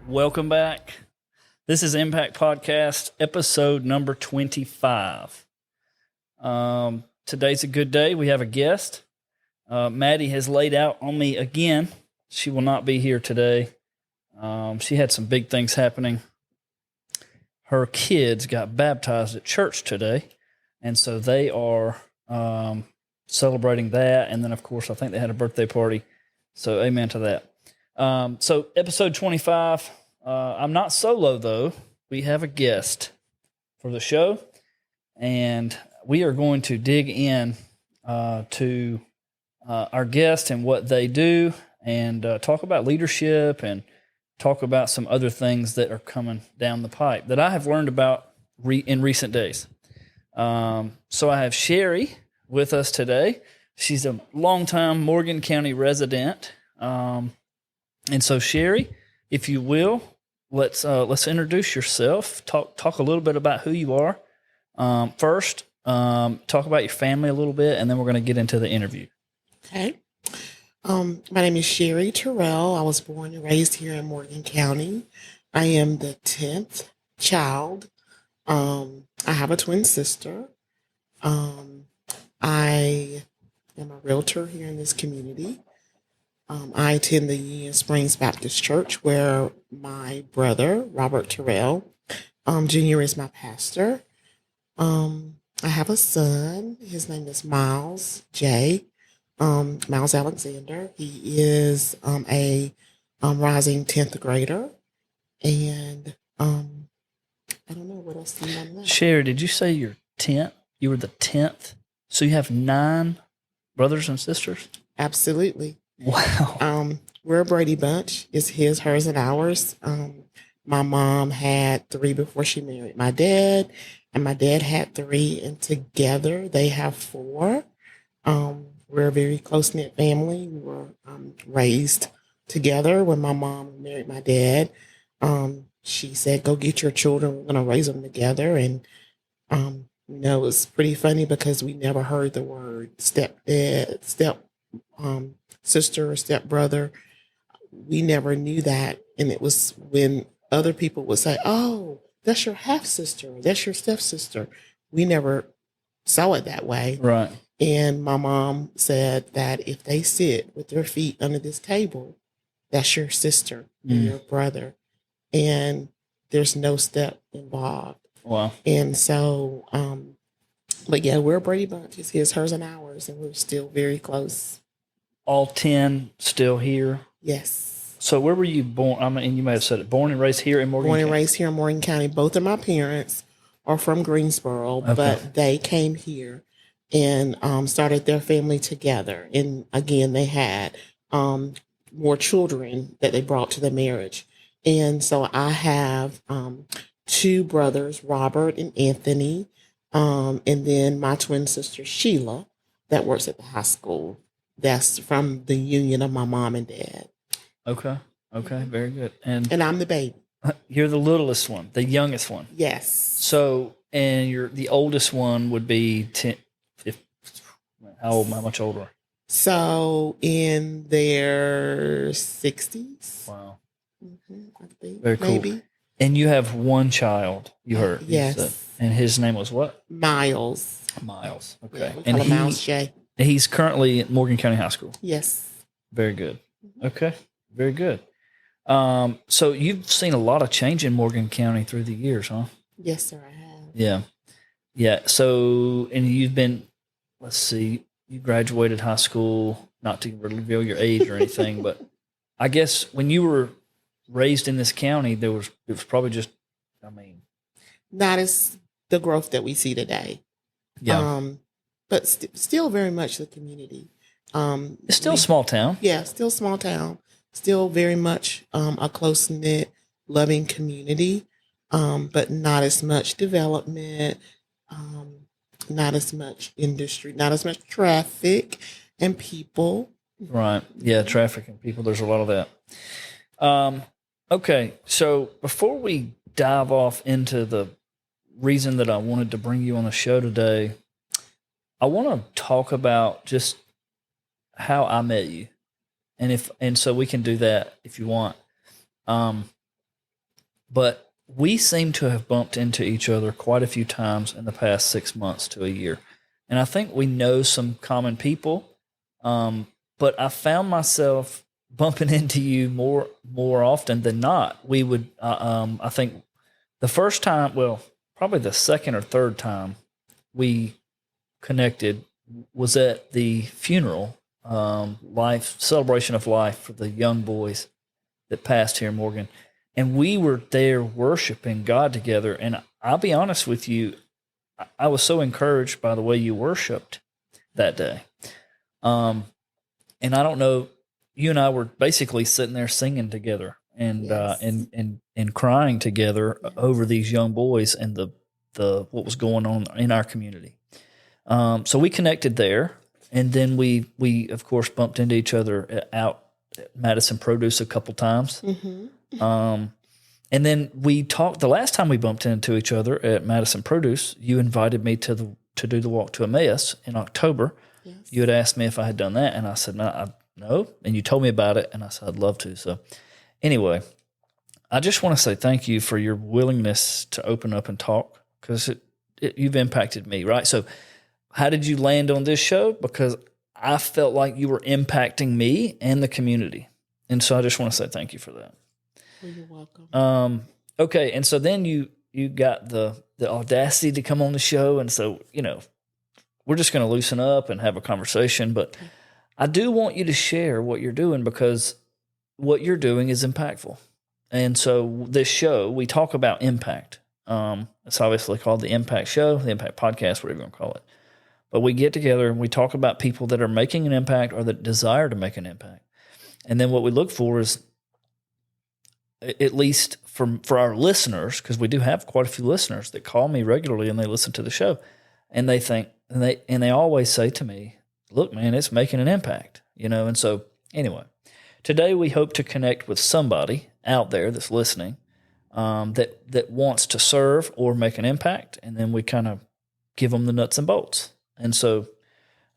Welcome back. This is Impact Podcast, episode number 25. Today's a good day. We have a guest. Maddie has laid out on me again. She will not be here today. She had some big things happening. Her kids got baptized at church today, and so they are celebrating that. And then, of course, I think they had a birthday party. So amen to that. So episode 25, I'm not solo though. We have a guest for the show, and we are going to dig in to our guest and what they do, and talk about leadership and talk about some other things that are coming down the pipe that I have learned about in recent days. So I have Sherry with us today. She's a longtime Morgan County resident. And so, Sherry, if you will, let's introduce yourself. Talk a little bit about who you are. First, talk about your family a little bit, and then we're going to get into the interview. Okay. My name is Sherry Terrell. I was born and raised here in Morgan County. I am the 10th child. I have a twin sister. I am a realtor here in this community. I attend the Union Springs Baptist Church, where my brother, Robert Terrell, Jr. is my pastor. I have a son. His name is Miles J. Miles Alexander. He is a rising 10th grader. And I don't know what else do you want to know. Sherry, did you say you're 10th? You were the 10th? So you have 9 brothers and sisters? Absolutely. Wow. We're a Brady bunch. It's his, hers, and ours. My mom had 3 before she married my dad, and my dad had 3, and together they have 4. We're a very close-knit family. We were raised together. When my mom married my dad, she said, "Go get your children. We're going to raise them together." And it was pretty funny because we never heard the word stepdad, sister or stepbrother. We never knew that. And it was when other people would say, "Oh, that's your half sister, that's your stepsister." We never saw it that way. Right. And my mom said that if they sit with their feet under this table, that's your sister and your brother. And there's no step involved. Wow. And so, but yeah, we're a Brady bunch. It's his, hers, and ours, and we're still very close. All 10 still here? Yes. So where were you born? I mean, you may have said it. Born and raised here in Morgan County? Born and raised here in Morgan County. Both of my parents are from Greensboro, Okay. but they came here and started their family together. And again, they had more children that they brought to the marriage. And so I have 2 brothers, Robert and Anthony, and then my twin sister, Sheila, that works at the high school. That's from the union of my mom and dad. Okay. Very good. And I'm the baby. you're the littlest one, the youngest one. Yes. So, and you're the oldest one would be 10. How much older? So in their 60s. Wow. I think. Very cool. Maybe. And you have one child, you heard. Yes. You said. And his name was what? Miles. Okay. Yeah, we and call him Miles J. He's currently at Morgan County High School. Yes. Very good. Okay. Very good. So you've seen a lot of change in Morgan County through the years, huh? Yes, sir, I have. Yeah. Yeah. So, and you've been, let's see, you graduated high school, not to reveal your age or anything, but I guess when you were raised in this county, it was probably just, not as the growth that we see today. Yeah. But still very much the community. It's still a small town. Yeah, still small town. Still very much a close-knit, loving community, but not as much development, not as much industry, not as much traffic and people. Right. Yeah, traffic and people. There's a lot of that. Okay, so before we dive off into the reason that I wanted to bring you on the show today, I want to talk about just how I met you. And so we can do that if you want. but we seem to have bumped into each other quite a few times in the past 6 months to a year. And I think we know some common people. But I found myself bumping into you more often than not. We would, I think the first time, well, probably the second or third time we connected was at the funeral, life celebration of life for the young boys that passed here in Morgan. And we were there worshiping God together. And I'll be honest with you, I was so encouraged by the way you worshiped that day. And I don't know, you and I were basically sitting there singing together and Yes. and crying together over these young boys and the what was going on in our community. So we connected there, and then we of course bumped into each other out at Madison Produce a couple times. And then we talked. The last time we bumped into each other at Madison Produce, you invited me to do the walk to Emmaus in October. Yes. You had asked me if I had done that, and I said no. And you told me about it, and I said I'd love to. So anyway, I just want to say thank you for your willingness to open up and talk, because you've impacted me, right? So how did you land on this show? Because I felt like you were impacting me and the community, and so I just want to say thank you for that. Well, you're welcome. Okay, and so then you got the audacity to come on the show, and so we're just going to loosen up and have a conversation. But I do want you to share what you're doing, because what you're doing is impactful. And so this show, we talk about impact. It's obviously called the Impact Show, the Impact Podcast, whatever you want to call it. But we get together and we talk about people that are making an impact or that desire to make an impact. And then what we look for is, at least for our listeners, because we do have quite a few listeners that call me regularly and they listen to the show, and they think, and they always say to me, "Look, man, it's making an impact," And so anyway, today we hope to connect with somebody out there that's listening, that wants to serve or make an impact, and then we kind of give them the nuts and bolts. And so,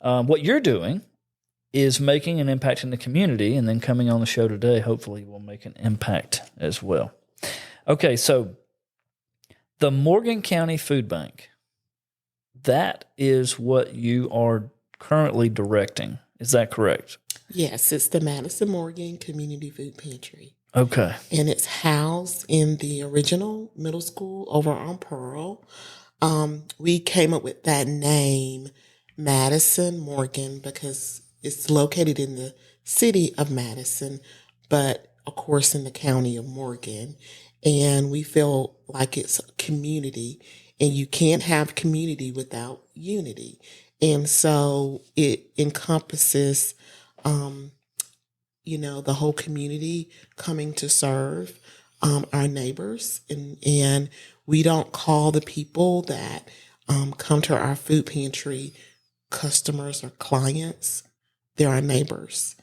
what you're doing is making an impact in the community, and then coming on the show today, hopefully will make an impact as well. Okay, so the Morgan County Food Bank, that is what you are currently directing. Is that correct? Yes, it's the Madison-Morgan Community Food Pantry. Okay. And it's housed in the original middle school over on Pearl. We came up with that name, Madison-Morgan, because it's located in the city of Madison, but of course in the county of Morgan. And we feel like it's a community, and you can't have community without unity. And so it encompasses, the whole community coming to serve our neighbors. And we don't call the people that come to our food pantry customers or clients. They're our neighbors,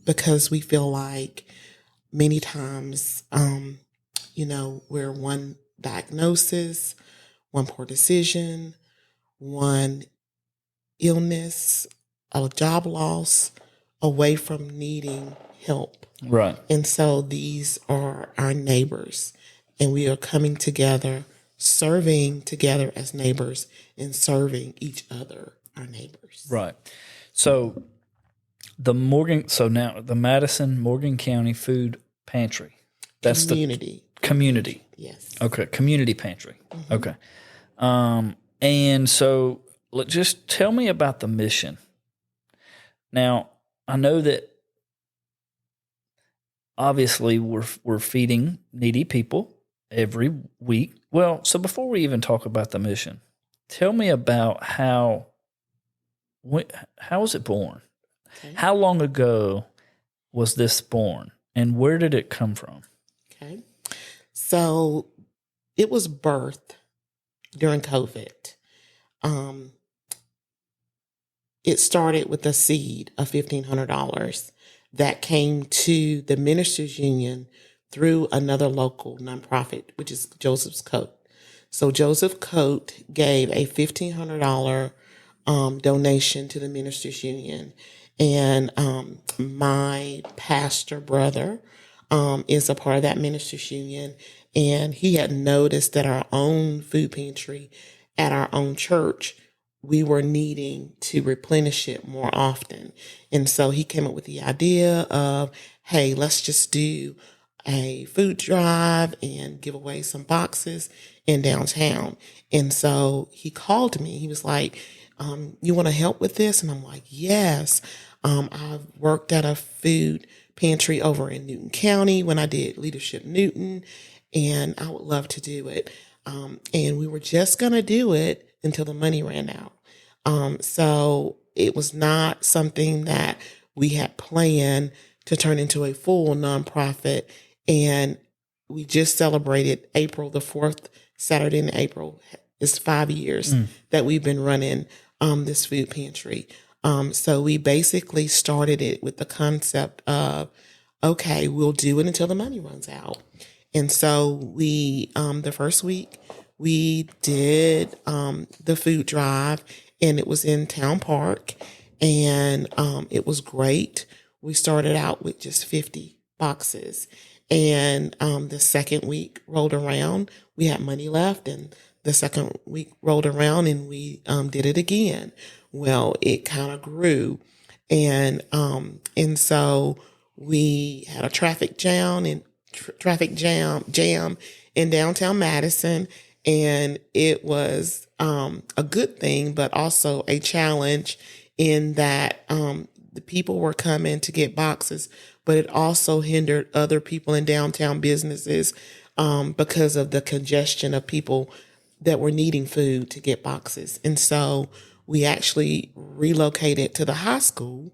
because we feel like many times, we're one diagnosis, one poor decision, one illness, a job loss away from needing help. Right. And so these are our neighbors, and we are coming together, serving together as neighbors, and serving each other, our neighbors. Right. So the Madison-Morgan County Food Pantry. That's community. The community. Yes. Okay. Community pantry. Mm-hmm. Okay. And so just tell me about the mission. Now, I know that obviously we're feeding needy people every week. Well, so before we even talk about the mission, tell me about how was it born? Okay. How long ago was this born, and where did it come from? Okay. So it was birthed during COVID. It started with a seed of $1,500 that came to the Ministers Union through another local nonprofit, which is Joseph's Coat. So Joseph Coat gave a $1,500 donation to the Ministers Union. And my pastor brother is a part of that ministers union. And he had noticed that our own food pantry at our own church, we were needing to replenish it more often. And so he came up with the idea of, hey, let's just do a food drive and give away some boxes in downtown. And so he called me. He was like, you want to help with this? And I'm like, yes. I've worked at a food pantry over in Newton County when I did Leadership Newton, and I would love to do it. And we were just going to do it until the money ran out. So it was not something that we had planned to turn into a full nonprofit. And we just celebrated April, the fourth Saturday in April. It's 5 years that we've been running this food pantry. So we basically started it with the concept of, okay, we'll do it until the money runs out. And so we, the first week, we did the food drive, and it was in Town Park, and it was great. We started out with just 50 boxes, and the second week rolled around, we had money left, and the second week rolled around, and we did it again. Well, it kind of grew, and so we had a traffic jam in downtown Madison, and it was a good thing, but also a challenge in that the people were coming to get boxes, but it also hindered other people in downtown businesses because of the congestion of people that were needing food to get boxes. And so we actually relocated to the high school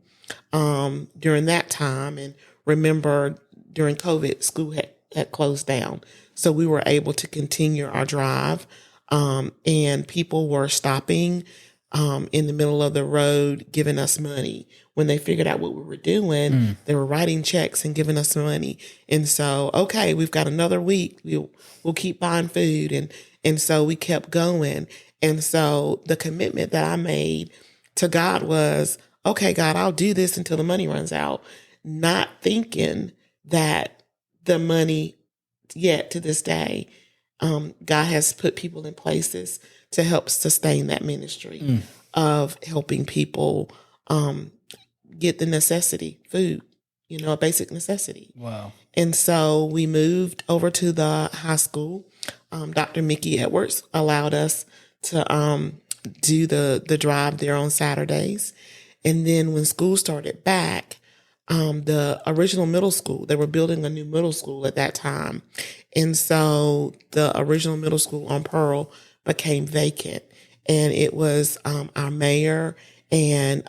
during that time. And remember, during COVID, school had closed down. So we were able to continue our drive, and people were stopping in the middle of the road giving us money. When they figured out what we were doing, they were writing checks and giving us money. And so, okay, we've got another week. We'll keep buying food. And so we kept going. And so the commitment that I made to God was, okay, God, I'll do this until the money runs out, not thinking that the money yet to this day, God has put people in places to help sustain that ministry of helping people get the necessity, food, a basic necessity. Wow. And so we moved over to the high school. Dr. Mickey Edwards allowed us to do the drive there on Saturdays. And then when school started back, the original middle school, they were building a new middle school at that time. And so the original middle school on Pearl became vacant. And it was our mayor and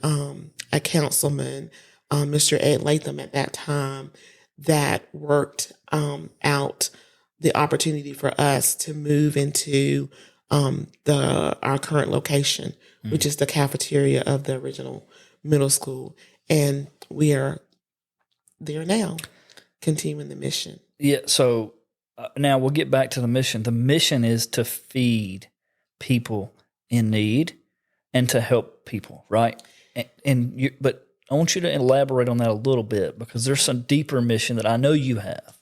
a councilman, Mr. Ed Latham at that time, that worked out the opportunity for us to move into our current location, which is the cafeteria of the original middle school. And we are there now, continuing the mission. Yeah. So now we'll get back to the mission. The mission is to feed people in need and to help people, right? But I want you to elaborate on that a little bit, because there's some deeper mission that I know you have.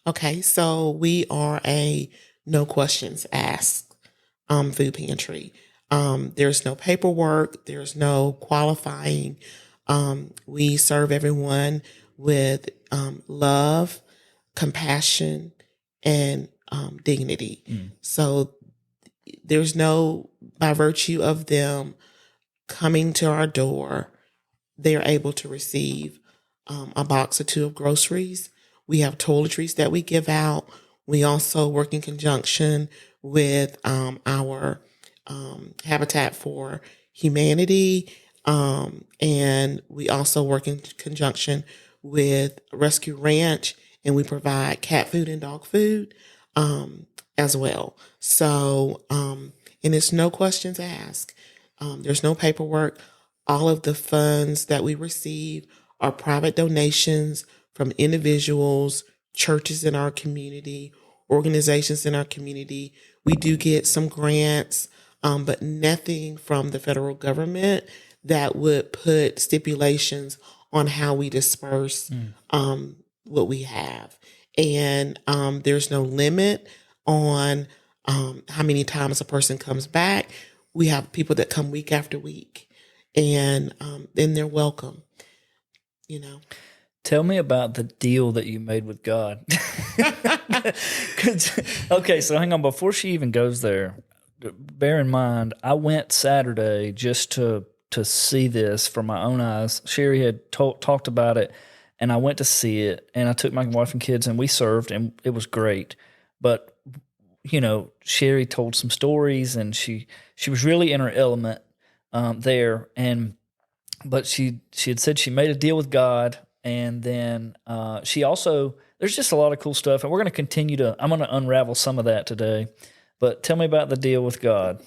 Okay, so we are a no questions asked food pantry. There's no paperwork. There's no qualifying. We serve everyone with love, compassion, and dignity. So there's no, by virtue of them coming to our door, they're able to receive a box or two of groceries. We have toiletries that we give out. We also work in conjunction with our Habitat for Humanity, and we also work in conjunction with Rescue Ranch, and we provide cat food and dog food as well. So, and it's no questions asked. There's no paperwork. All of the funds that we receive are private donations from individuals, churches in our community, organizations in our community. We do get some grants, but nothing from the federal government that would put stipulations on how we disperse what we have. And there's no limit on how many times a person comes back. We have people that come week after week, and then they're welcome, you know. Tell me about the deal that you made with God. Okay, so hang on. Before she even goes there, bear in mind, I went Saturday just to see this from my own eyes. Sherry had talked about it, and I went to see it, and I took my wife and kids, and we served, and it was great. But, you know, Sherry told some stories, and she was really in her element there. But she had said she made a deal with God. And then she also, there's just a lot of cool stuff. And we're going to I'm going to unravel some of that today. But tell me about the deal with God.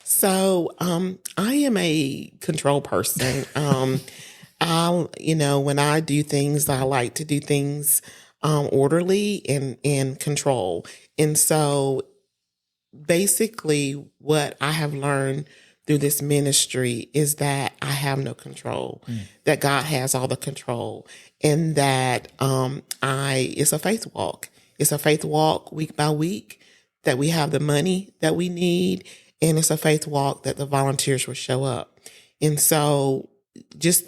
So I am a control person. When I do things, I like to do things orderly and control. And so basically what I have learned through this ministry is that I have no control, that God has all the control, and that it's a faith walk. It's a faith walk week by week, that we have the money that we need, and it's a faith walk that the volunteers will show up. And so just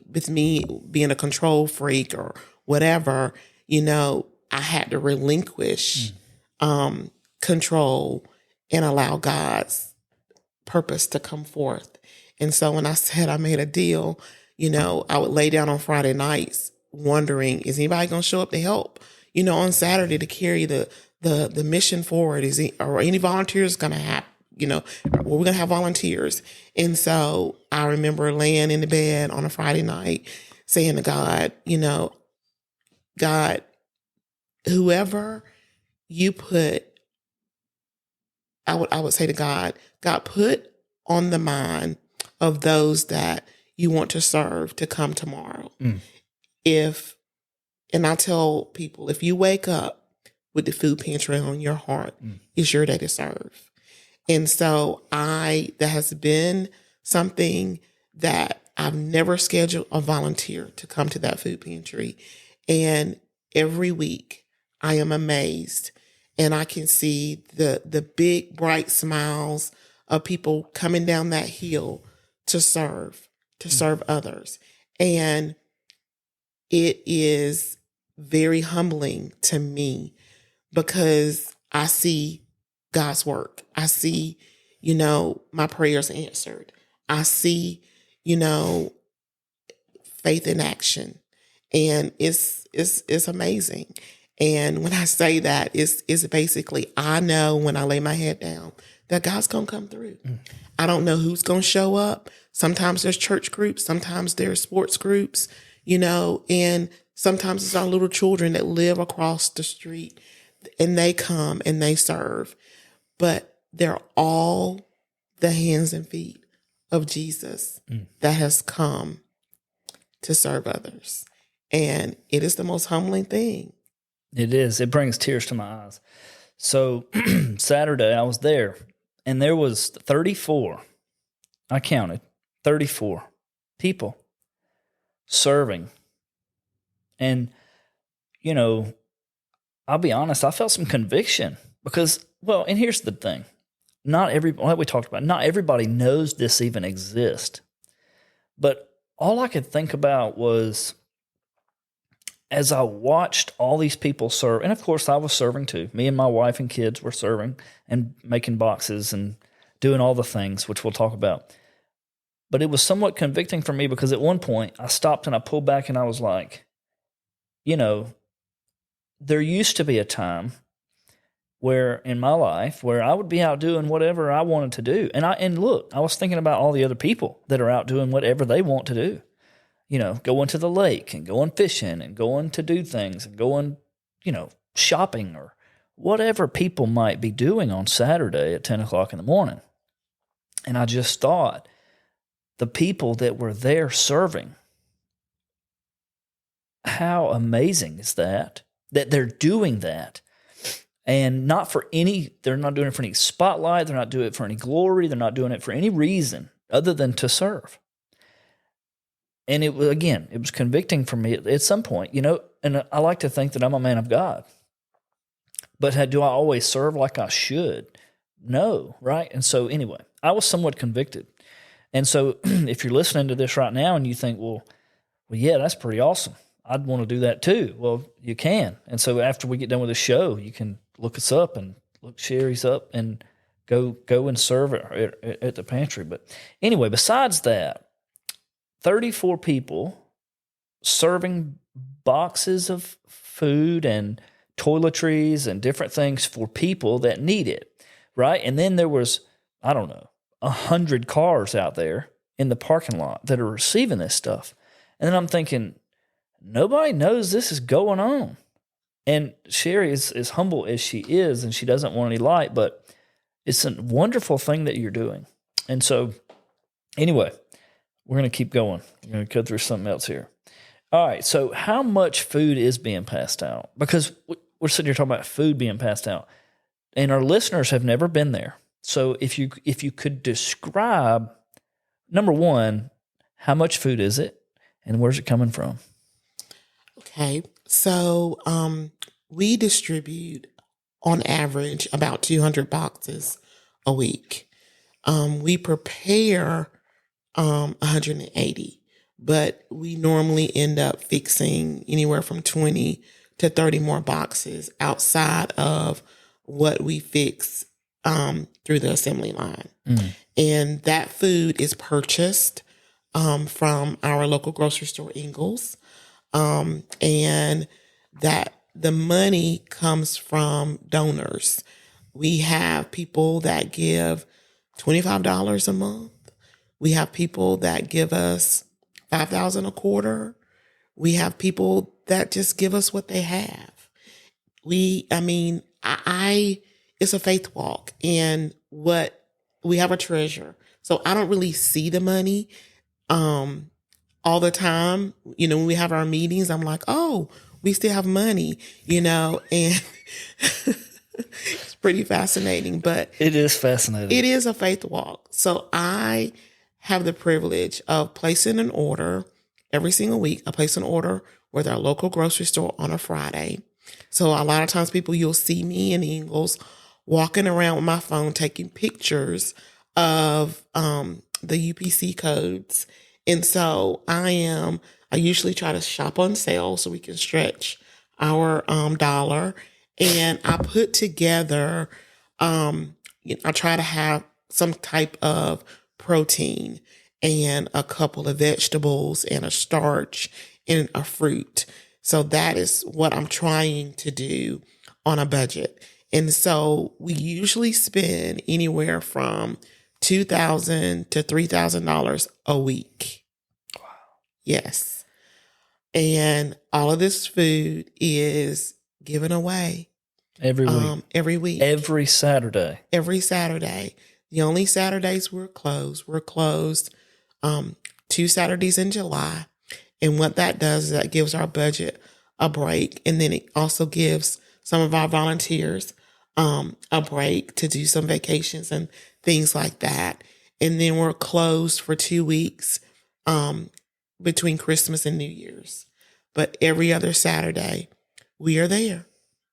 with me being a control freak or whatever, I had to relinquish control and allow God's purpose to come forth. And so when I said I made a deal, I would lay down on Friday nights wondering, is anybody going to show up to help, on Saturday to carry the mission forward? Are any volunteers going to have, we're going to have volunteers. And so I remember laying in the bed on a Friday night saying to God, God, whoever you put, I would say to God, put on the mind of those that you want to serve to come tomorrow. And I tell people, if you wake up with the food pantry on your heart, it's your day to serve. And so that has been something that I've never scheduled a volunteer to come to that food pantry. And every week I am amazed, and I can see the big, bright smiles of people coming down that hill to serve others. And it is very humbling to me because I see God's work. I see, my prayers answered. I see, faith in action. And it's amazing. And when I say that, it's basically, I know when I lay my head down that God's going to come through. I don't know who's going to show up. Sometimes there's church groups. Sometimes there's sports groups, and sometimes it's our little children that live across the street, and they come and they serve. But they're all the hands and feet of Jesus that has come to serve others. And it is the most humbling thing. It is. It brings tears to my eyes. So Saturday I was there, and there was 34, I counted, 34 people serving. And, I'll be honest, I felt some conviction because, and here's the thing. Like we talked about, not everybody knows this even exists. But all I could think about was, as I watched all these people serve, and of course I was serving too. Me and my wife and kids were serving and making boxes and doing all the things, which we'll talk about. But it was somewhat convicting for me because at one point I stopped and I pulled back and I was like, there used to be a time where in my life where I would be out doing whatever I wanted to do. And look, I was thinking about all the other people that are out doing whatever they want to do. Going to the lake and going fishing and going to do things and going, shopping or whatever people might be doing on Saturday at 10 o'clock in the morning. And I just thought the people that were there serving, how amazing is that they're doing that. And they're not doing it for any spotlight. They're not doing it for any glory. They're not doing it for any reason other than to serve. And it was convicting for me at some point, and and I like to think that I'm a man of God. But do I always serve like I should? No, right? And so anyway, I was somewhat convicted. And so if you're listening to this right now and you think, well, yeah, that's pretty awesome. I'd want to do that too. Well, you can. And so after we get done with the show, you can look us up and look Sherry's up and go and serve at the pantry. But anyway, besides that, 34 people serving boxes of food and toiletries and different things for people that need it, right? And then there was, I don't know, 100 cars out there in the parking lot that are receiving this stuff. And then I'm thinking, nobody knows this is going on. And Sherry is as humble as she is, and she doesn't want any light, but it's a wonderful thing that you're doing. And so anyway, we're going to keep going. We're going to go through something else here. All right, so how much food is being passed out? Because we're sitting here talking about food being passed out, and our listeners have never been there. So if you could describe, number one, how much food is it, and where's it coming from? Okay, so we distribute on average about 200 boxes a week. We prepare 180, but we normally end up fixing anywhere from 20 to 30 more boxes outside of what we fix through the assembly line. And that food is purchased from our local grocery store, Ingles. And that the money comes from donors. We have people that give $25 a month. We have people that give us $5,000 a quarter. We have people that just give us what they have. It's a faith walk, and we have a treasure. So I don't really see the money all the time. When we have our meetings, I'm like, oh, we still have money, and it's pretty fascinating. But it is fascinating. It is a faith walk. So I have the privilege of placing an order every single week. I place an order with our local grocery store on a Friday. So a lot of times you'll see me in Ingles walking around with my phone taking pictures of the UPC codes. And so I usually try to shop on sale so we can stretch our dollar. And I put together, I try to have some type of protein and a couple of vegetables and a starch and a fruit. So that is what I'm trying to do on a budget. And so we usually spend anywhere from $2,000 to $3,000 a week. Wow. Yes. And all of this food is given away every week. Every Saturday. Every Saturday. The only Saturdays we're closed 2 Saturdays in July. And what that does is that gives our budget a break. And then it also gives some of our volunteers a break to do some vacations and things like that. And then we're closed for 2 weeks between Christmas and New Year's. But every other Saturday, we are there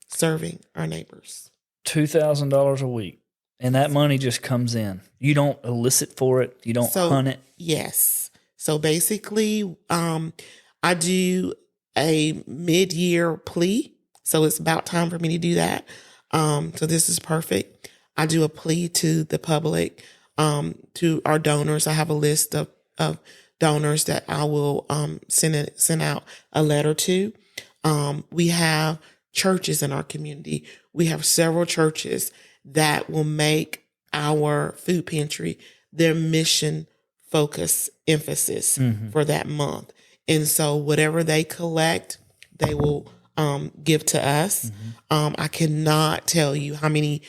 serving our neighbors. $2,000 a week. And that money just comes in. You don't elicit for it. You don't hunt it. Yes. So basically, I do a mid-year plea. So it's about time for me to do that. So this is perfect. I do a plea to the public, to our donors. I have a list of donors that I will send out a letter to. We have churches in our community. We have several churches that will make our food pantry their mission focus emphasis for that month. And so whatever they collect, they will give to us. I cannot tell you how many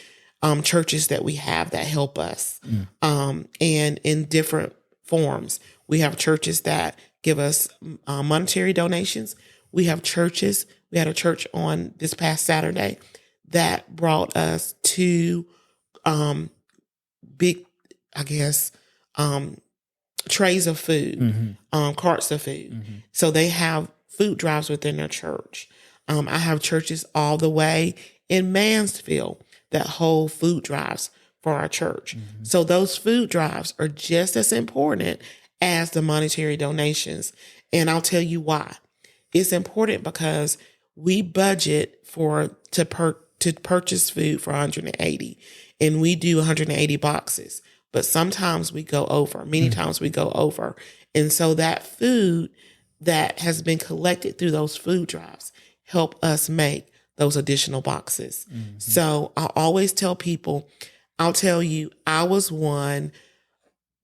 churches that we have that help us and in different forms. We have churches that give us monetary donations. We have churches. We had a church on this past Saturday that brought us 2 big, trays of food, carts of food. So they have food drives within their church. I have churches all the way in Mansfield that hold food drives for our church. So those food drives are just as important as the monetary donations. And I'll tell you why. It's important because we budget to purchase food for 180, and we do 180 boxes. But sometimes we go over. Many times we go over. And so that food that has been collected through those food drives help us make those additional boxes. So I always tell people, I'll tell you, I was one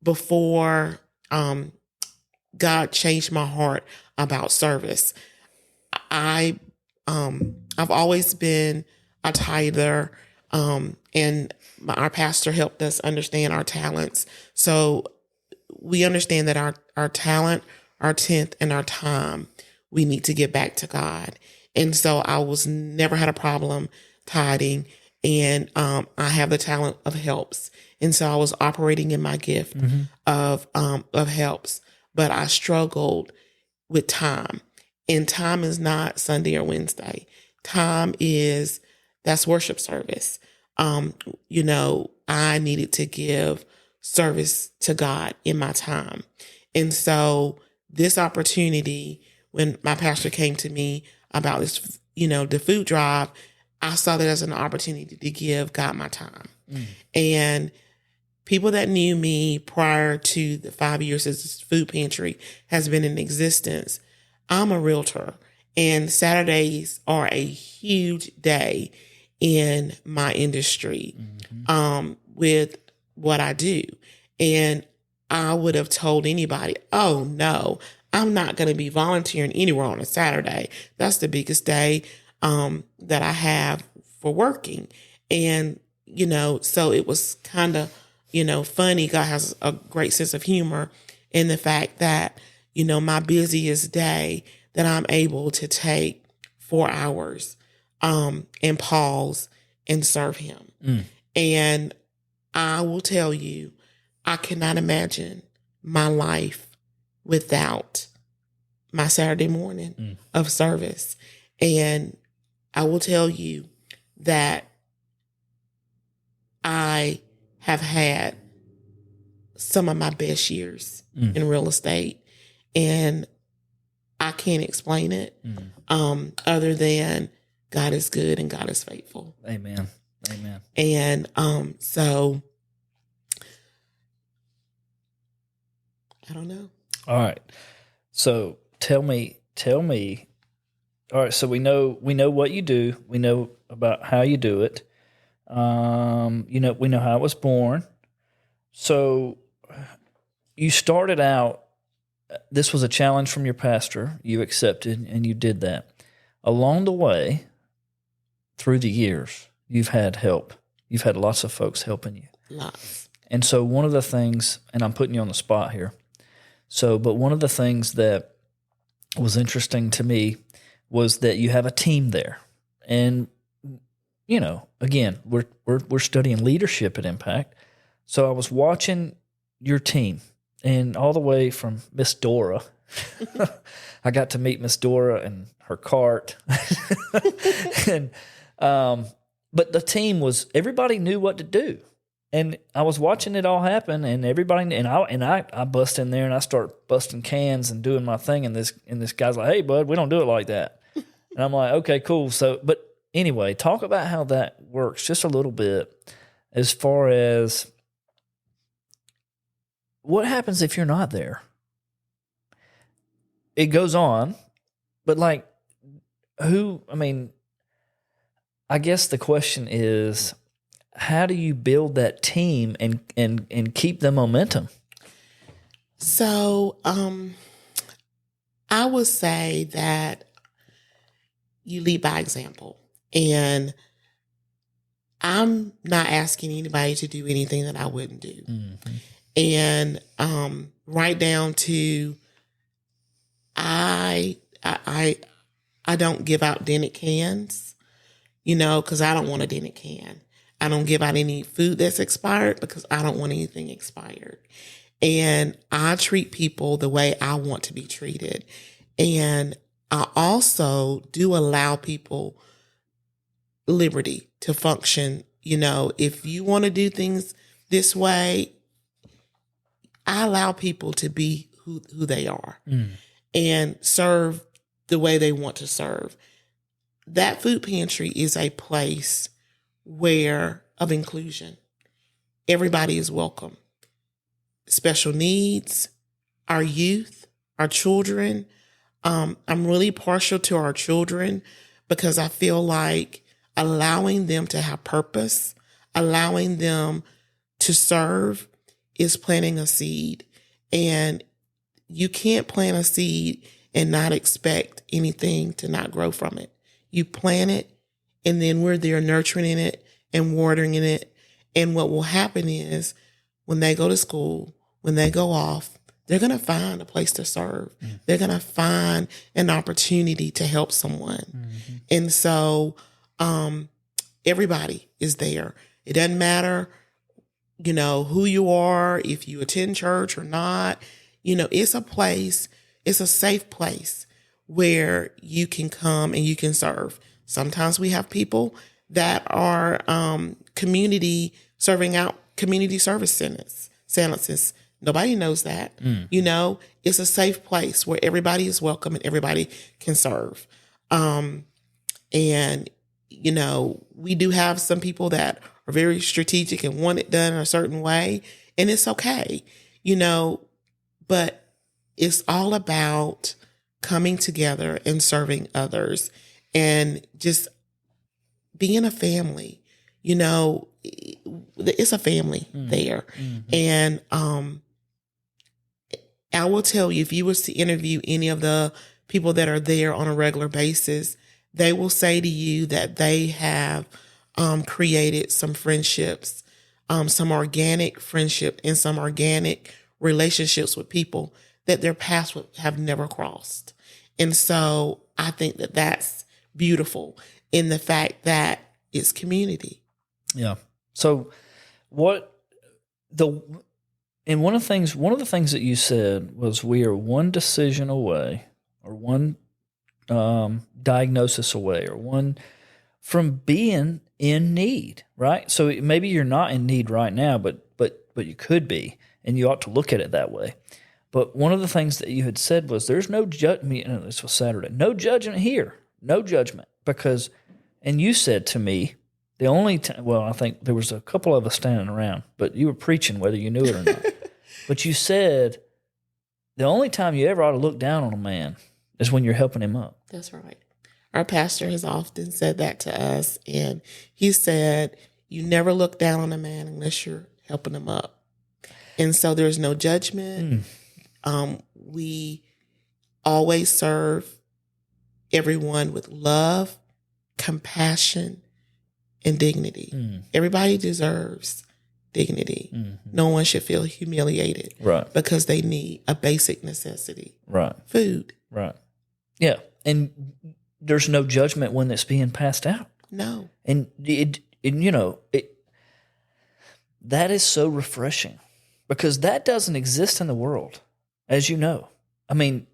before God changed my heart about service. I've always been a tither, and our pastor helped us understand our talents. So we understand that our talent, our tenth, and our time, we need to get back to God. And so I never had a problem tithing, and I have the talent of helps. And so I was operating in my gift of helps, but I struggled with time. And time is not Sunday or Wednesday. That's worship service. I needed to give service to God in my time. And so this opportunity, when my pastor came to me about this, the food drive, I saw that as an opportunity to give God my time. And people that knew me prior to the 5 years as this food pantry has been in existence, I'm a realtor, and Saturdays are a huge day in my industry with what I do. And I would have told anybody, oh no, I'm not going to be volunteering anywhere on a Saturday. That's the biggest day that I have for working. And, so it was kind of, funny. God has a great sense of humor in the fact that, my busiest day that I'm able to take 4 hours and pause and serve him. And I will tell you, I cannot imagine my life without my Saturday morning of service. And I will tell you that I have had some of my best years in real estate, and I can't explain it other than God is good and God is faithful. Amen. Amen. And so I don't know. All right. So tell me. All right. So we know what you do. We know about how you do it. We know how it was born. So you started out, this was a challenge from your pastor. You accepted and you did that. Along the way, through the years, you've had help. You've had lots of folks helping you. Lots. And so one of the things, and I'm putting you on the spot here. But one of the things that was interesting to me was that you have a team there. And, again, we're studying leadership at Impact. So I was watching your team, and all the way from Miss Dora. I got to meet Miss Dora and her cart. And but the team everybody knew what to do. And I was watching it all happen, and everybody, and I bust in there and I start busting cans and doing my thing, and this guy's like, "Hey, bud, we don't do it like that." And I'm like, "Okay, cool." So, but anyway, talk about how that works just a little bit, as far as what happens if you're not there. It goes on, but I guess the question is, how do you build that team and keep the momentum? So, I would say that you lead by example, and I'm not asking anybody to do anything that I wouldn't do. Mm-hmm. And, right down to, I don't give out dented cans, cause I don't want a dented can. I don't give out any food that's expired because I don't want anything expired. And I treat people the way I want to be treated. And I also do allow people liberty to function. If you want to do things this way, I allow people to be who they are and serve the way they want to serve. That food pantry is a place of inclusion. Everybody is welcome. Special needs, our youth, our children. I'm really partial to our children because I feel like allowing them to have purpose, allowing them to serve is planting a seed. And you can't plant a seed and not expect anything to not grow from it. You plant it, and then we're there nurturing it and watering it. And what will happen is when they go to school, when they go off, they're going to find a place to serve. They're going to find an opportunity to help someone. And so everybody is there. It doesn't matter, who you are, if you attend church or not. It's a place, it's a safe place where you can come and you can serve. Sometimes we have people that are community service sentences. Nobody knows that. It's a safe place where everybody is welcome and everybody can serve. And we do have some people that are very strategic and want it done in a certain way, and it's okay, but it's all about coming together and serving others and just being a family. It's a family there. And I will tell you, if you was to interview any of the people that are there on a regular basis, they will say to you that they have created some friendships, some organic friendship and some organic relationships with people that their paths would have never crossed. And so I think that that's beautiful in the fact that it's community. Yeah. So one of the things that you said was we are one decision away or one diagnosis away or one from being in need, right? So maybe you're not in need right now, but you could be, and you ought to look at it that way. But one of the things that you had said was there's no judgment. This was Saturday. No judgment here. No judgment. Because, and you said to me, the only time, well, I think there was a couple of us standing around, but you were preaching whether you knew it or not. But you said the only time you ever ought to look down on a man is when you're helping him up. That's right. Our pastor has often said that to us. And he said, you never look down on a man unless you're helping him up. And so there's no judgment. We always serve everyone with love, compassion, and dignity. Everybody deserves dignity. No one should feel humiliated, right? Because they need a basic necessity, right? Food, right? Yeah, and there's no judgment when it's being passed out. No, and that is so refreshing because that doesn't exist in the world, as you know. I mean,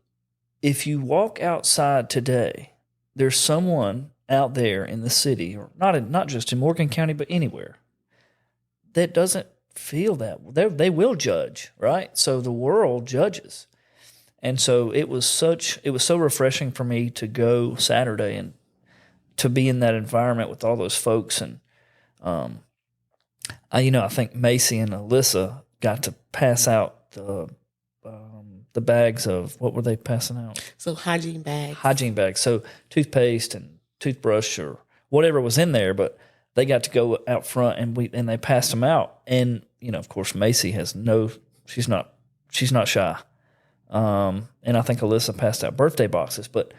if you walk outside today, there's someone out there in the city, or not just in Morgan County, but anywhere, that doesn't feel that. They will judge, right? So the world judges. And so it was so refreshing for me to go Saturday and to be in that environment with all those folks. And, I think Macy and Alyssa got to pass out the bags of, what were they passing out? So hygiene bags. Hygiene bags. So toothpaste and toothbrush or whatever was in there, but they got to go out front and they passed them out. And, of course, Macy she's not shy. And I think Alyssa passed out birthday boxes, but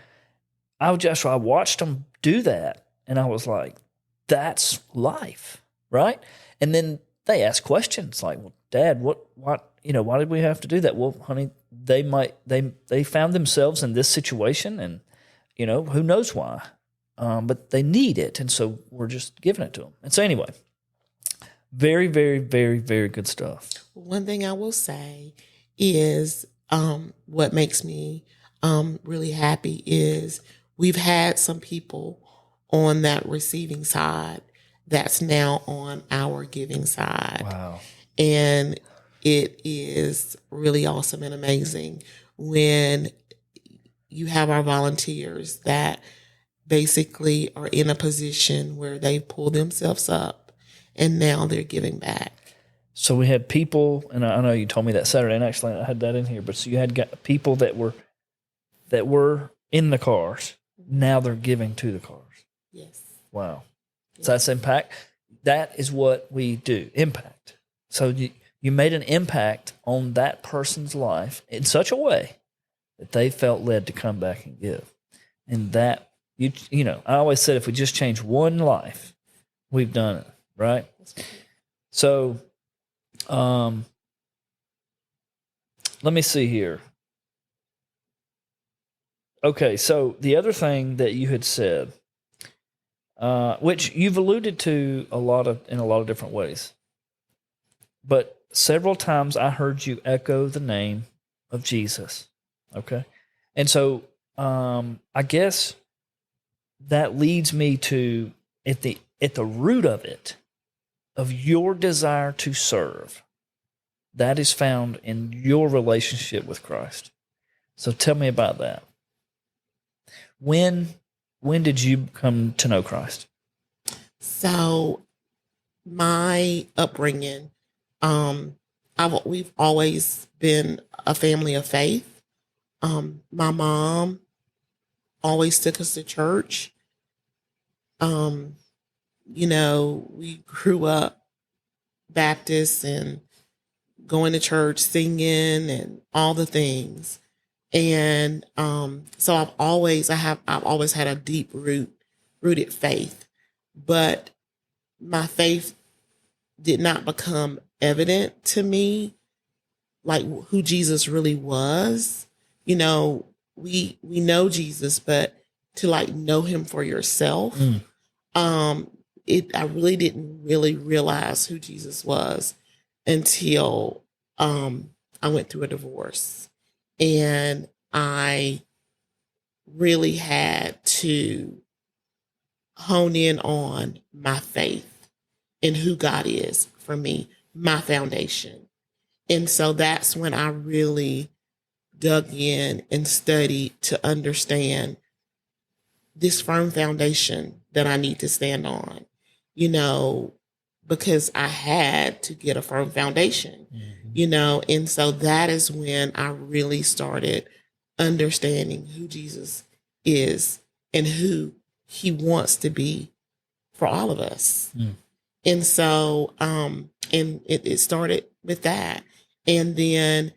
I watched them do that. And I was like, that's life. Right. And then they asked questions like, well, Dad, why did we have to do that? Well, honey, they found themselves in this situation and, who knows why. But they need it. And so we're just giving it to them. And so anyway, very, very, very, very good stuff. One thing I will say is what makes me really happy is we've had some people on that receiving side that's now on our giving side. Wow. And it is really awesome and amazing when you have our volunteers that basically are in a position where they pull themselves up and now they're giving back. So we had people, and I know you told me that Saturday, and actually I had that in here, but so you had people that were in the cars. Now they're giving to the cars. Yes. Wow. Yes. So that's impact. That is what we do, impact. So you made an impact on that person's life in such a way that they felt led to come back and give. And that, you know, I always said if we just change one life, we've done it, right? So let me see here. Okay, so the other thing that you had said, which you've alluded to in a lot of different ways, but several times I heard you echo the name of Jesus. Okay, and so I guess that leads me to at the root of it, of your desire to serve, that is found in your relationship with Christ. So tell me about that. When did you come to know Christ? So my upbringing, we've always been a family of faith. My mom always took us to church. You know, we grew up Baptist and going to church, singing and all the things. And so I've always had a deep rooted faith, but my faith did not become evident to me, like who Jesus really was. You know, we know Jesus, but to like know him for yourself, I really didn't really realize who Jesus was until I went through a divorce. And I really had to hone in on my faith and who God is for me, my foundation. And so that's when I really dug in and studied to understand this firm foundation that I need to stand on, you know, because I had to get a firm foundation, you know, and so that is when I really started understanding who Jesus is and who he wants to be for all of us. And so, and it started with that. And then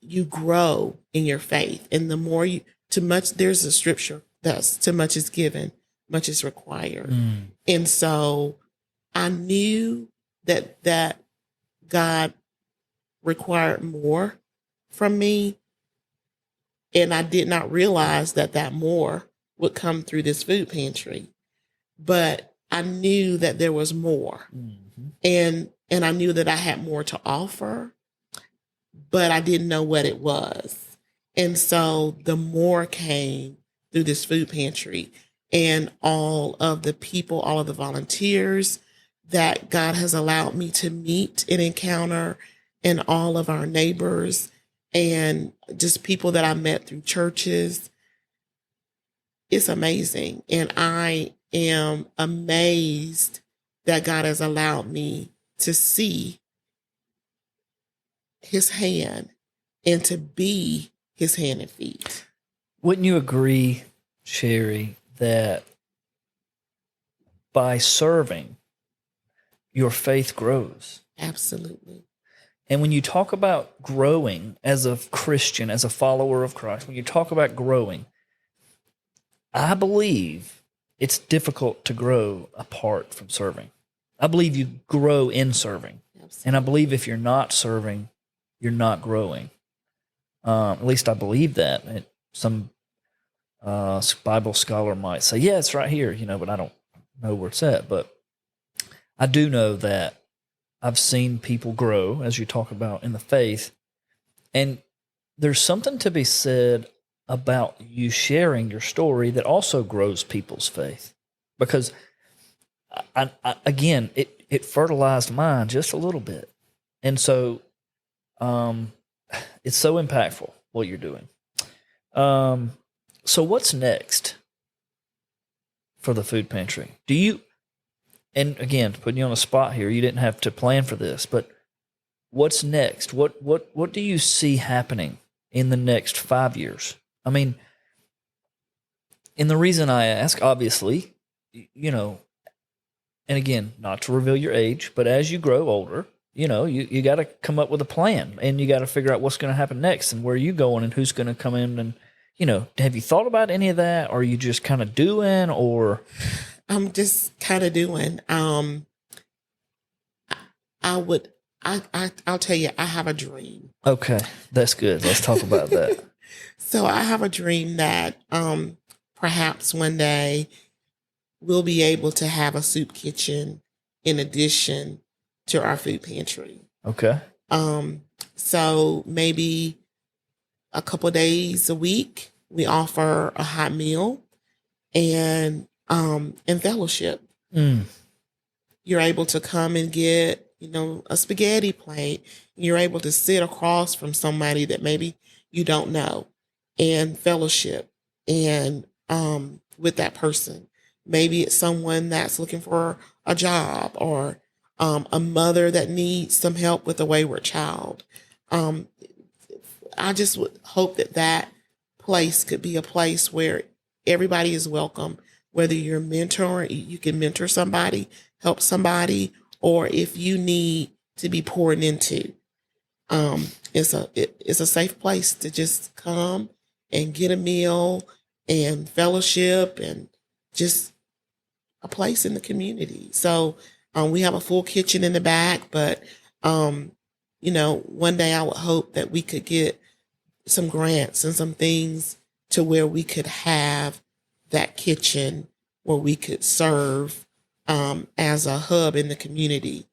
you grow in your faith. And the more there's a scripture that's too much is given, much is required. And so I knew that God required more from me. And I did not realize that more would come through this food pantry. But I knew that there was more. And I knew that I had more to offer, but I didn't know what it was. And so the more came through this food pantry and all of the people, all of the volunteers that God has allowed me to meet and encounter, and all of our neighbors and just people that I met through churches. It's amazing. And I am amazed that God has allowed me to see his hand and to be his hand and feet. Wouldn't you agree, Sherry, that by serving, your faith grows? Absolutely. And when you talk about growing as a Christian, as a follower of Christ, when you talk about growing, I believe it's difficult to grow apart from serving. I believe you grow in serving. Absolutely. And I believe if you're not serving, you're not growing. At least I believe that. Some Bible scholar might say, yeah, it's right here, you know, but I don't know where it's at. But I do know that I've seen people grow, as you talk about, in the faith. And there's something to be said about you sharing your story that also grows people's faith, because again, it fertilized mine just a little bit, and so it's so impactful what you're doing. So what's next for the food pantry? Do you? And again, putting you on the spot here, you didn't have to plan for this, but what's next? What do you see happening in the next 5 years? I mean, and the reason I ask, obviously, and again, not to reveal your age, but as you grow older, you got to come up with a plan, and you got to figure out what's going to happen next and where are you going and who's going to come in, and have you thought about any of that? Or are you just kind of doing, or? I'm just kind of doing. I'll tell you, I have a dream. Okay, that's good. Let's talk about that. So I have a dream that perhaps one day we'll be able to have a soup kitchen in addition to our food pantry. Okay. So maybe a couple days a week we offer a hot meal and fellowship. You're able to come and get, a spaghetti plate. You're able to sit across from somebody that maybe you don't know and fellowship and with that person. Maybe it's someone that's looking for a job, or a mother that needs some help with a wayward child. I just would hope that place could be a place where everybody is welcome, whether you're a mentor, you can mentor somebody, help somebody, or if you need to be poured into. It's a safe place to just come and get a meal and fellowship and just a place in the community. So we have a full kitchen in the back, but one day I would hope that we could get some grants and some things to where we could have that kitchen where we could serve as a hub in the community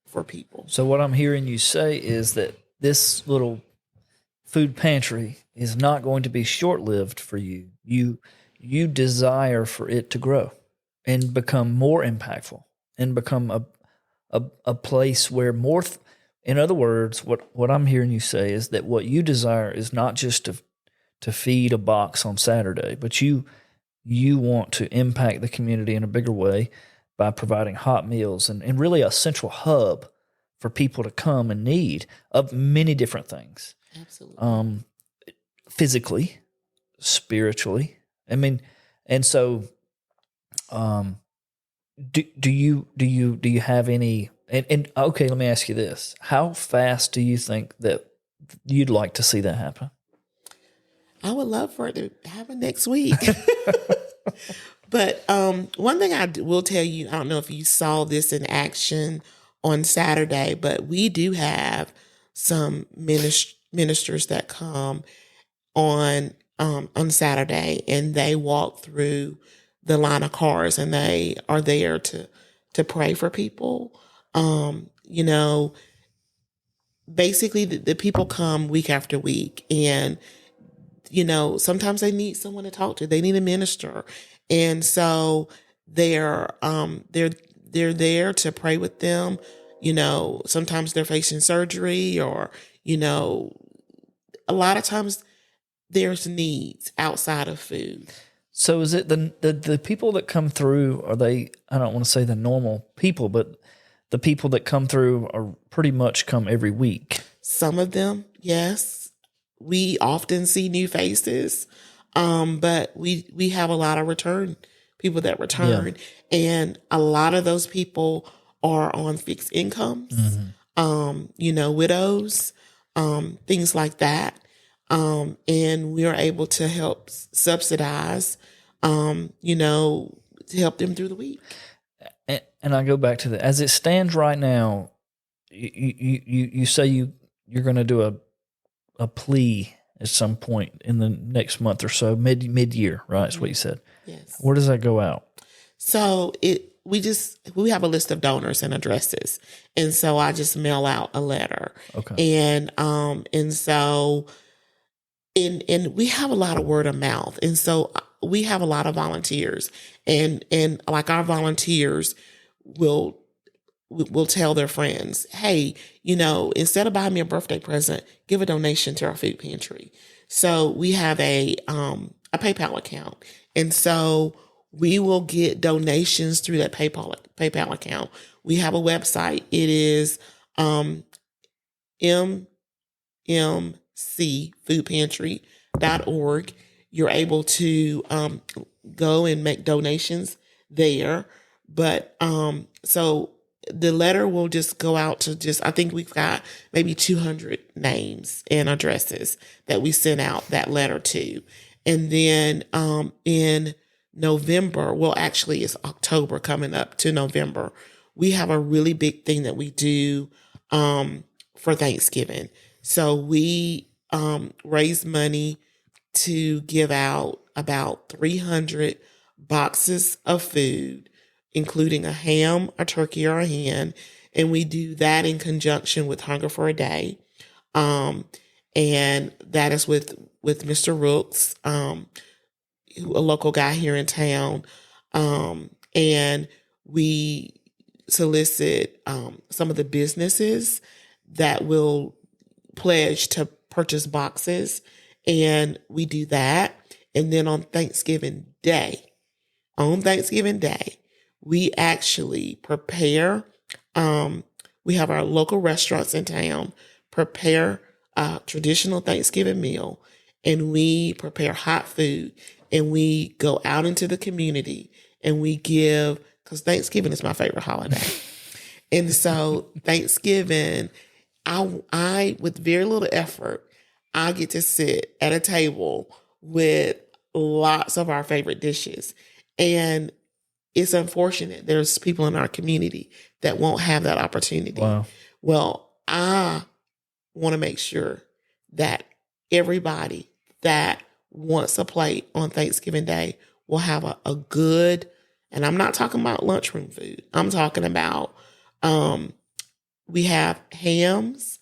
for people. So what I'm hearing you say is that this little food pantry is not going to be short-lived for you. You desire for it to grow and become more impactful and become a place where more. In other words, what I'm hearing you say is that what you desire is not just to feed a box on Saturday, but you want to impact the community in a bigger way by providing hot meals and really a central hub for people to come and need of many different things. Absolutely. Physically, spiritually. I mean, and so, do you have any? And okay, let me ask you this: how fast do you think that you'd like to see that happen? I would love for it to happen next week. But one thing I will tell you, I don't know if you saw this in action on Saturday, but we do have some ministers that come on Saturday, and they walk through the line of cars, and they are there to pray for people. Basically the people come week after week, and sometimes they need someone to talk to. They need a minister. And so they're there to pray with them. Sometimes they're facing surgery, or, a lot of times there's needs outside of food. So is it the people that come through, are they, I don't want to say the normal people, but the people that come through are pretty much come every week? Some of them, yes. We often see new faces, but we have a lot of people that return. Yeah. And a lot of those people are on fixed incomes, widows, things like that. And we are able to help subsidize, to help them through the week. And I go back to that. As it stands right now, you say you're going to do a plea at some point in the next month or so, mid-year, right? That's what you said. Yes. Where does that go out? So we have a list of donors and addresses. And so I just mail out a letter. Okay. And so and we have a lot of word of mouth. And so we have a lot of volunteers, and like our volunteers will tell their friends, hey, instead of buying me a birthday present, give a donation to our food pantry. So we have a PayPal account. And so we will get donations through that PayPal account. We have a website. It is mmcfoodpantry.org. You're able to go and make donations there. But so the letter will just go out to I think we've got maybe 200 names and addresses that we sent out that letter to. And then in November, well, actually it's October coming up to November, we have a really big thing that we do for Thanksgiving. So we raise money to give out about 300 boxes of food, including a ham, a turkey, or a hen. And we do that in conjunction with Hunger for a Day. And that is with Mr. Rooks, a local guy here in town. And we solicit some of the businesses that will pledge to purchase boxes. And we do that. And then on Thanksgiving Day, we actually prepare, we have our local restaurants in town prepare a traditional Thanksgiving meal, and we prepare hot food, and we go out into the community and we give, because Thanksgiving is my favorite holiday. And so Thanksgiving, I with very little effort, I get to sit at a table with lots of our favorite dishes. And it's unfortunate there's people in our community that won't have that opportunity. Wow. Well, I want to make sure that everybody that wants a plate on Thanksgiving Day will have a good, and I'm not talking about lunchroom food. I'm talking about, we have hams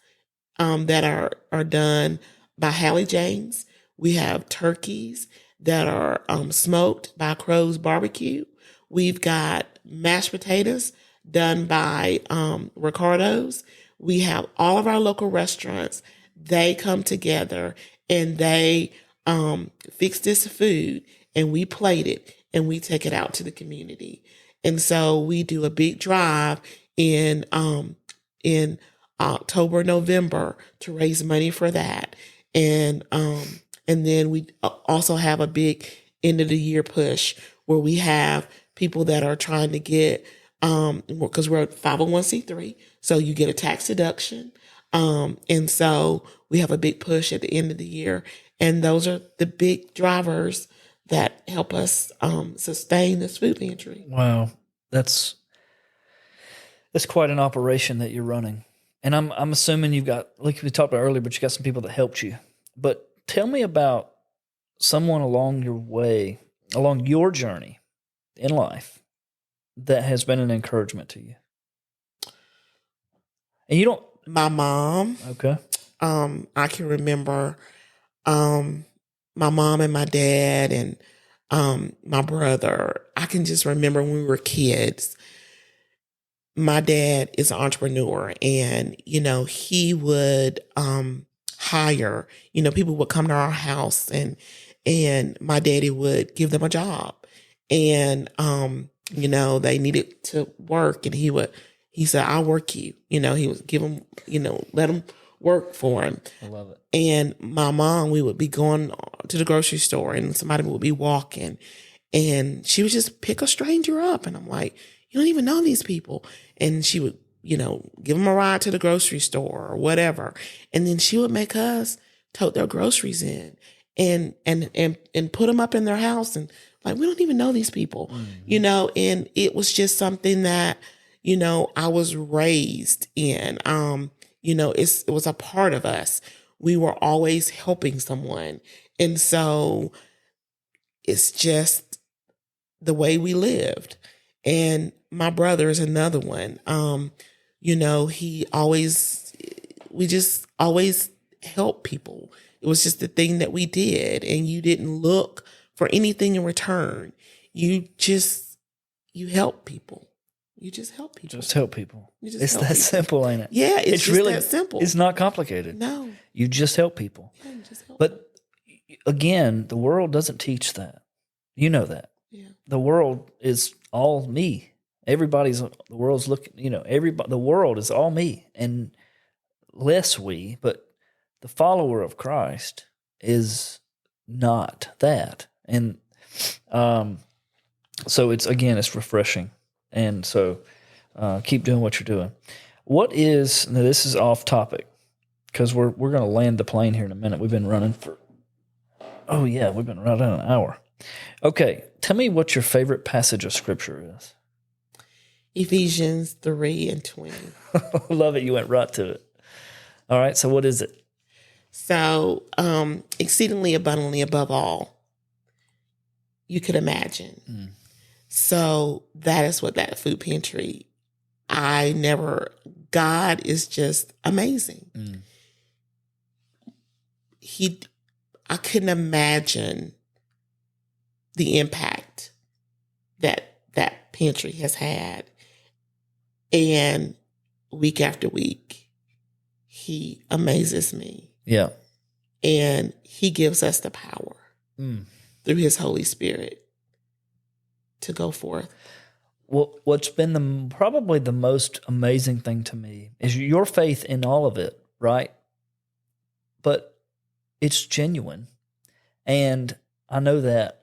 that are done by Hallie James. We have turkeys that are smoked by Crow's Barbecue. We've got mashed potatoes done by Ricardo's. We have all of our local restaurants. They come together and they fix this food, and we plate it and we take it out to the community. And so we do a big drive in October, November to raise money for that. And then we also have a big end of the year push where we have people that are trying to get, because we're a 501c3, so you get a tax deduction. And so we have a big push at the end of the year. And those are the big drivers that help us sustain this food pantry. Wow. That's quite an operation that you're running. And I'm assuming you've got, like we talked about earlier, but you got some people that helped you. But tell me about someone along your journey in life that has been an encouragement to you. And you don't. My mom. Okay. I can remember my mom and my dad and my brother. I can just remember when we were kids. My dad is an entrepreneur, and he would hire. People would come to our house, and my daddy would give them a job, and they needed to work, and he said, "I'll work you." He would give them, let them work for him. I love it. And my mom, we would be going to the grocery store, and somebody would be walking, and she would just pick a stranger up, and I'm like, "You don't even know these people." And she would, give them a ride to the grocery store or whatever. And then she would make us tote their groceries in and put them up in their house. And like, we don't even know these people, and it was just something that, I was raised in. It was a part of us. We were always helping someone. And so it's just the way we lived. And my brother is another one. We just always help people. It was just the thing that we did, and you didn't look for anything in return. You help people. You just help people. Just help people. It's that people. simple, ain't it? Yeah, it's just really that simple. It's not complicated. No. You just help people. Yeah, you just help but again, the world doesn't teach that. You know that. Yeah. The world is all me. The world's looking, the world is all me and less we, but the follower of Christ is not that. And so it's refreshing. And so keep doing what you're doing. Now this is off topic because we're going to land the plane here in a minute. We've been running we've been running an hour. Okay, tell me what your favorite passage of Scripture is. Ephesians 3:20. Love it. You went right to it. All right, so what is it? So, exceedingly abundantly above all you could imagine. Mm. So that is what that food pantry, God is just amazing. Mm. I couldn't imagine the impact that pantry has had. And week after week, he amazes me. Yeah. And he gives us the power through his Holy Spirit to go forth. Well, what's been probably the most amazing thing to me is your faith in all of it, right? But it's genuine. And I know that.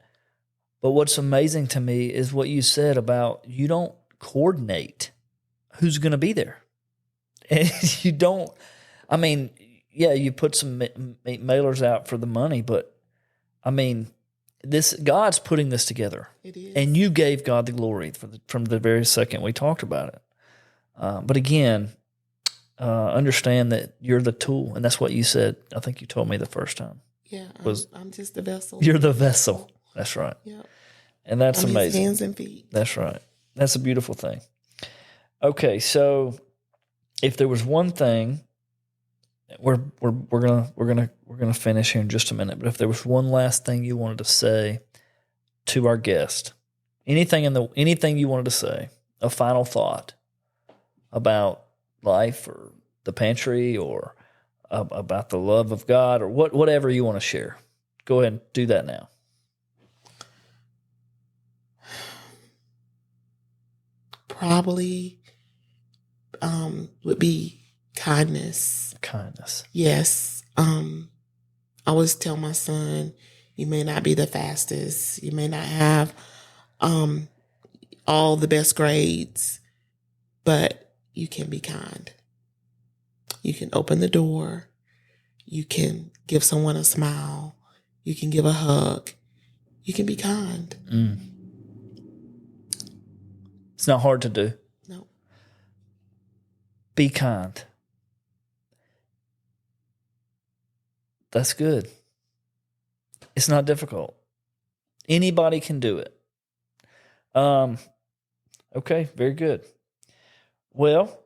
But what's amazing to me is what you said about you don't coordinate who's going to be there. And you don't, you put some mailers out for the money, but God's putting this together. It is. And you gave God the glory from the very second we talked about it. But again, understand that you're the tool. And that's what you said. I think you told me the first time. Yeah, I'm just the vessel. You're the vessel. That's right. Yep. And that's amazing. His hands and feet. That's right. That's a beautiful thing. Okay, so if there was one thing, we're gonna finish here in just a minute. But if there was one last thing you wanted to say to our guest, anything you wanted to say, a final thought about life or the pantry or about the love of God or whatever you want to share, go ahead and do that now. Probably would be kindness. Kindness. Yes. I always tell my son, you may not be the fastest. You may not have all the best grades, but you can be kind. You can open the door. You can give someone a smile. You can give a hug. You can be kind. Mm. It's not hard to do. No. Be kind. That's good. It's not difficult. Anybody can do it. Okay, very good. Well,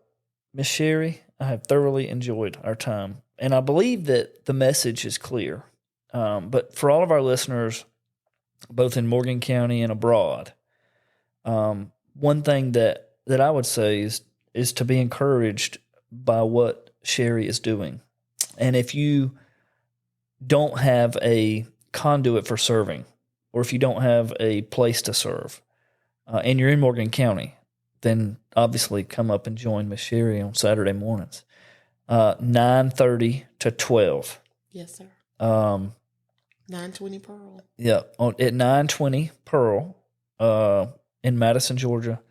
Miss Sherry, I have thoroughly enjoyed our time. And I believe that the message is clear. But for all of our listeners, both in Morgan County and abroad, one thing that I would say is to be encouraged by what Sherry is doing. And if you don't have a conduit for serving, or if you don't have a place to serve, and you're in Morgan County, then obviously come up and join Miss Sherry on Saturday mornings, 9:30 to 12. Yes, sir. 920 Pearl. Yeah, at 920 Pearl in Madison, Georgia.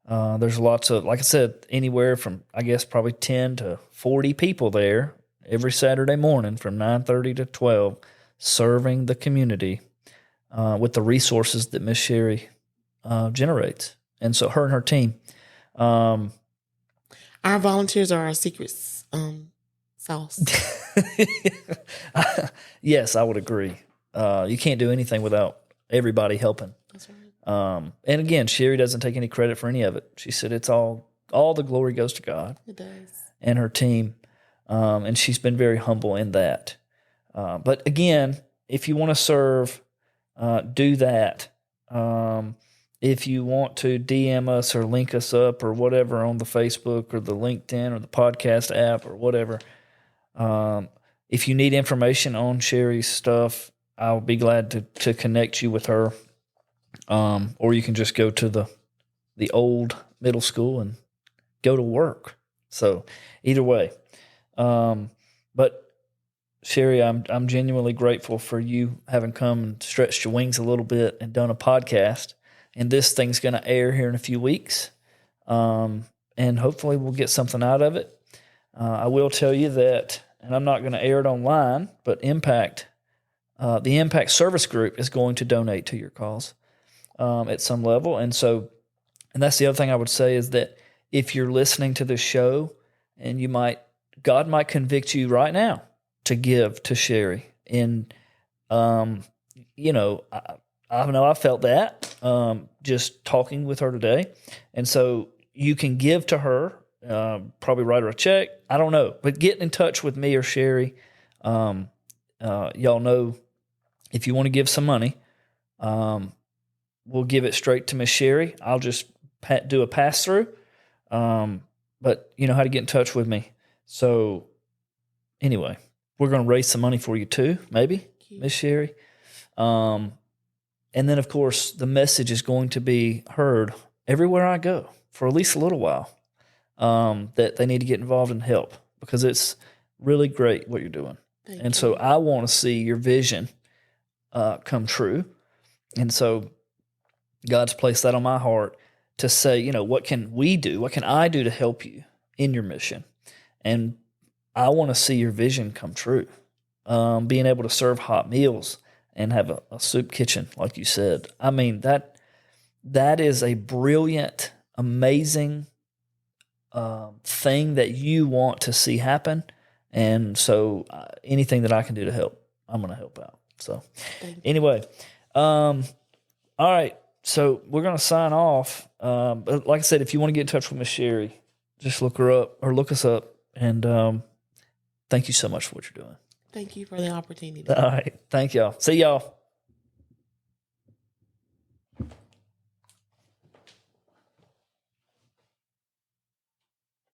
There's lots of, like I said, anywhere from, I guess, probably 10 to 40 people there every Saturday morning from 9:30 to 12 serving the community with the resources that Miss Sherry generates. And so her and her team. Our volunteers are our secret sauce. Yes, I would agree. You can't do anything without everybody helping. That's right. And again, Sherry doesn't take any credit for any of it. She said it's all the glory goes to God. It does. And her team. And she's been very humble in that. But again, if you want to serve, do that. If you want to DM us or link us up or whatever on the Facebook or the LinkedIn or the podcast app or whatever, if you need information on Sherry's stuff, I'll be glad to connect you with her. Or you can just go to the old middle school and go to work. So either way. But Sherry, I'm genuinely grateful for you having come and stretched your wings a little bit and done a podcast. And this thing's going to air here in a few weeks. And hopefully we'll get something out of it. I will tell you that, and I'm not going to air it online, but the Impact Service Group is going to donate to your cause at some level. And that's the other thing I would say is that if you're listening to this show and God might convict you right now to give to Sherry. And, I know I felt that just talking with her today. And so you can give to her, probably write her a check. I don't know. But get in touch with me or Sherry. Y'all know if you want to give some money, we'll give it straight to Miss Sherry. I'll just do a pass-through. But you know how to get in touch with me. So anyway, we're going to raise some money for you too, maybe, Miss Sherry. And then, of course, the message is going to be heard everywhere I go for at least a little while, that they need to get involved and help because it's really great what you're doing. Thank you. So I want to see your vision come true. And so God's placed that on my heart to say, what can we do? What can I do to help you in your mission? And I want to see your vision come true. Being able to serve hot meals and have a soup kitchen, like you said. I mean, that is a brilliant, amazing thing that you want to see happen. And so anything that I can do to help, I'm going to help out. So anyway, all right. So we're going to sign off. But like I said, if you want to get in touch with Miss Sherry, just look her up or look us up. And thank you so much for what you're doing. Thank you for the opportunity. All right. Thank y'all. See y'all.